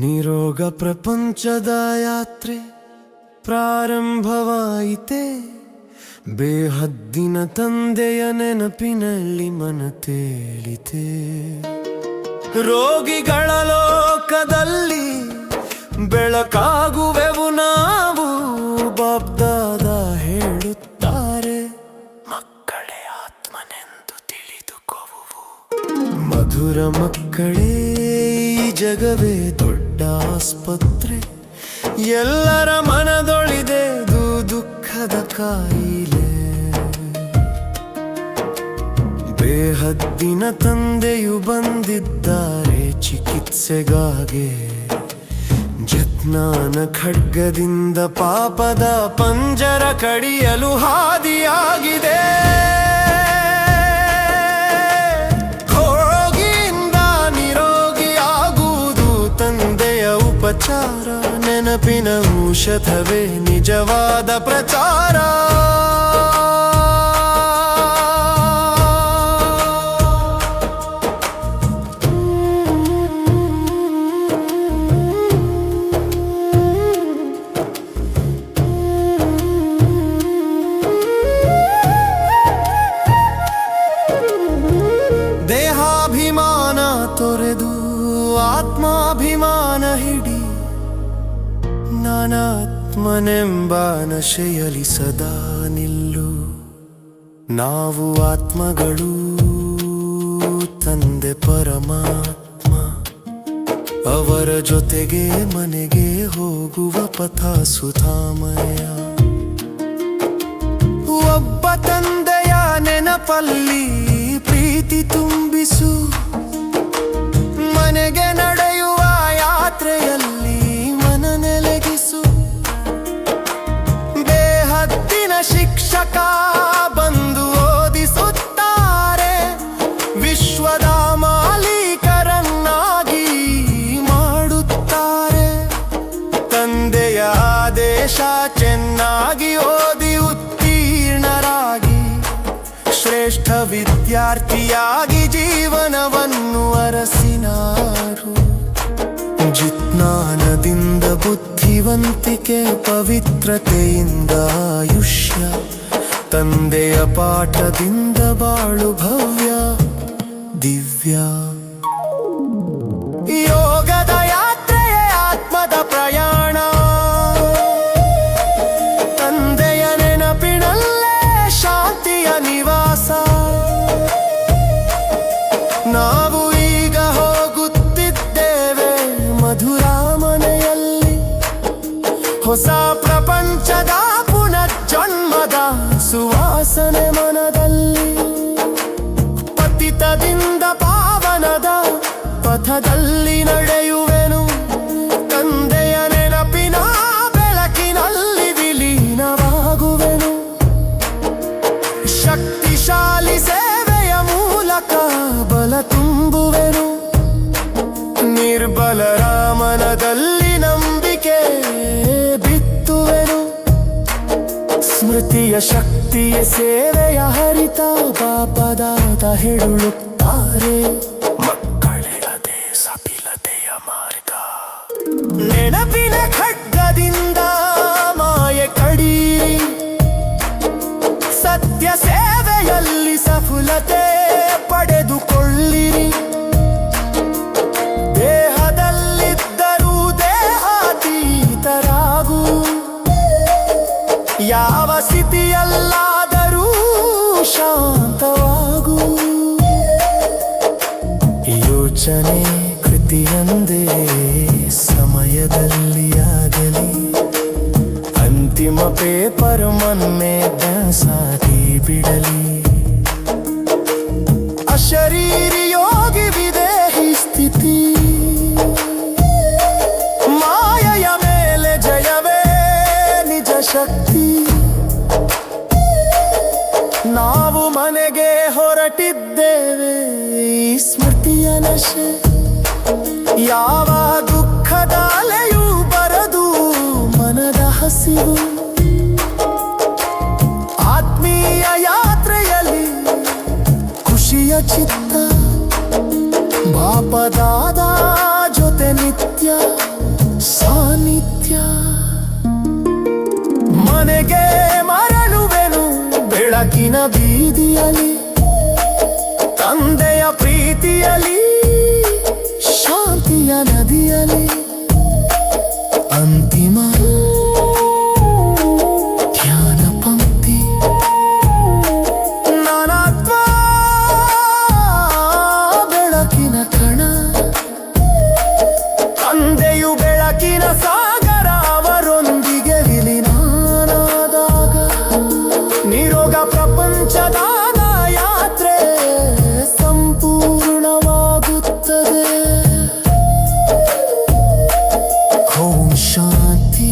ನಿರೋಗ ಪ್ರಪಂಚದ ಯಾತ್ರೆ ಪ್ರಾರಂಭವಾಯಿತೆ. ಬೇಹದ್ದಿನ ತಂದೆಯ ನೆನಪಿನಲ್ಲಿ ಮನ ತೇಲಿತೆ. ರೋಗಿಗಳ ಲೋಕದಲ್ಲಿ ಬೆಳಕಾಗುವೆವು ನಾವು. ಬಾಬ್ದಾದ ಹೇಳುತ್ತಾರೆ, ಮಕ್ಕಳೇ ಆತ್ಮನೆಂದು ತಿಳಿದುಕೊಳ್ಳುವು. ಮಧುರ ಮಕ್ಕಳೇ, ಈ ಜಗವೇ ದೊಡ್ಡ ಆಸ್ಪತ್ರೆ. ಎಲ್ಲರ ಮನದೊಳಿದೆ ದುಃಖದ ಕಾಯಿಲೆ. ಬೇಹದ್ದಿನ ತಂದೆಯು ಬಂದಿದ್ದಾರೆ ಚಿಕಿತ್ಸೆಗಾಗಿ. ಜಜ್ಞಾನ ಖಡ್ಗದಿಂದ ಪಾಪದ ಪಂಜರ ಕಡಿಯಲು ಹಾದಿಯಾಗಿದೆ. ರೋಗಿಯಿಂದ ನಿರೋಗಿಯಾಗುವುದು ತಂದೆಯ ಉಪಚಾರ. ನೆನಪಿನ ಔಷಧವೇ ನಿಜವಾದ ಪ್ರಚಾರ. ದೇಹಾಭಿಮಾನ ತೊರೆದು ಆತ್ಮಾಭಿಮಾನ ಹಿಡಿ. ನಾನಾತ್ಮನೆಂಬ ನಶೆಯಲಿ ಸದಾ ನಿಲ್ಲು. ನಾವು ಆತ್ಮಗಳು, ತಂದೆ ಪರಮಾತ್ಮ. ಅವರ ಜೊತೆಗೆ ಮನೆಗೆ ಹೋಗುವ ಪಥ ಸುಧಾಮಯ. ಒಬ್ಬ ತಂದೆಯ ನೆನಪಲ್ಲಿ ಪ್ರೀತಿ ತುಂಬಿಸು. ಮನೆಗೆ ನಡೆಯುವ ಯಾತ್ರೆಯಲ್ಲಿ ಮನ ನೆಲೆಗಿಸು. ಬೇಹದ್ದಿನ ಶಿಕ್ಷಕ ಬಂದು ಓದಿಸುತ್ತಾರೆ. ವಿಶ್ವದ ಮಾಲೀಕರನ್ನಾಗಿ ಮಾಡುತ್ತಾರೆ. ತಂದೆಯ ಆದೇಶ ಚೆನ್ನಾಗಿ ಓದಿ ಉತ್ತೀರ್ಣರಾಗಿ ಶ್ರೇಷ್ಠ ವಿದ್ಯಾರ್ಥಿಯಾಗಿ ಜೀವನವನ್ನು ಅರಸಿನಾರು. ಜಿಜ್ಞಾನದಿಂದ ಬುದ್ಧಿವಂತಿಕೆ, ಪವಿತ್ರತೆಯಿಂದ ಆಯುಷ್ಯ. ತಂದೆಯ ಪಾಠದಿಂದ ಬಾಳು ಭವ್ಯ ದಿವ್ಯ. ಯೋಗದ ಯಾತ್ರೆಯೇ ಆತ್ಮದ ಪ್ರಯಾಣ. ತಂದೆಯ ನೆನಪಿನಲ್ಲೇ ಶಾಂತಿಯ ನಿವಾಸ. ನಾವು ಈಗ ಹೋಗುತ್ತಿದ್ದೇವೆ ಮಧುರ ಮನೆಯಲ್ಲಿ. ಹೊಸ ಪ್ರಪಂಚದ ಪುನರ್ಜನ್ಮದ ಸುವಾಸನೆ ಮನದಲ್ಲಿ. ಪತಿತದಿಂದ ಪಾವನದ ಪಥದಲ್ಲಿ ನಡೆಯುವೆನು. ತಂದೆಯ ನೆನಪಿನ ಬೆಳಕಿನಲ್ಲಿ ವಿಲೀನವಾಗುವೆನು. ಶಕ್ತಿಶಾಲಿ ಸೇವೆಯ ಮೂಲಕ ಬಲ ತುಂಬುವೆನು. ನಿರ್ಬಲರ ಮನದಲ್ಲಿ ನಂಬಿಕೆ ಬಿತ್ತುವೆನು. ಸ್ಮೃತಿಯ ಶಕ್ತಿಯ ಸೇವೆಯ ಹರಿತ ಪಾಪದಾದ ಹೇಳುತ್ತಾರೆ. ಮಕ್ಕಳೇ ಅದೇ ಸಫಲತೆಯ ಮಾರ್ಗ. ನೆನಪಿನ ಖಡ್ಗದಿಂದ ಮಾಯೆ ಕಡೀರಿ. ಸತ್ಯ ಸೇವೆಯಲ್ಲಿ ಸಫಲತೆ ಪಡೆದುಕೊಳ್ಳಿರಿ. ದೇಹದಲ್ಲಿದ್ದರೂ ದೇಹಾತೀತರಾಗು. ಯಾವ ಸ್ಥಿತಿಯಲ್ಲಾದರೂ ಶಾಂತವಾಗು. ಯೋಚನೆ ಕೃತಿಯಂದೇ ಸಮಯದಲ್ಲಿ ಆಗಲಿ. ಅಂತಿಮ ಪೇಪರ್ ಮೊನ್ನೆ ಸಾಧಿ ಬಿಡಲಿ. ಅಶರೀರಿ ಯೋಗಿ ವಿದೇಹಿ ಸ್ಥಿತಿ. ಮಾಯೆಯ ಮೇಲೆ ಜಯವೇ ನಿಜ ಶಕ್ತಿ. ನಾವು ಮನೆಗೆ ಹೊರಟಿದ್ದೇವೆ ಈ ಸ್ಮೃತಿಯ ನಶೆ. ಯಾವ ದುಃಖದ ಅಲೆಯೂ ಬರದು ಮನದ ಹಸಿವು. ಆತ್ಮೀಯ ಯಾತ್ರೆಯಲ್ಲಿ ಖುಷಿಯ ಚಿತ್ತ. ಬಾಪದಾದ ಜೊತೆ ನಿತ್ಯ ಮುಗಿಯಲಿ ಅಂತಿಮ ಧ್ಯಾನ ಪಂಕ್ತಿ ನಾನಾತ್ಮ ಬೆಳಕಿನ ಕಣ ತಂದೆಯು ಬೆಳಕಿನ ಸಾಗರ ಅವರೊಂದಿಗೆ ವಿಲೀನಾದಾಗ ನಿರೋಗ ಪ್ರಪಂಚದಾಗ ಯಾತ್ರೆ ಸಂಪೂರ್ಣವಾಗುತ್ತದೆ. ಓಂ ಶಾಂತಿ.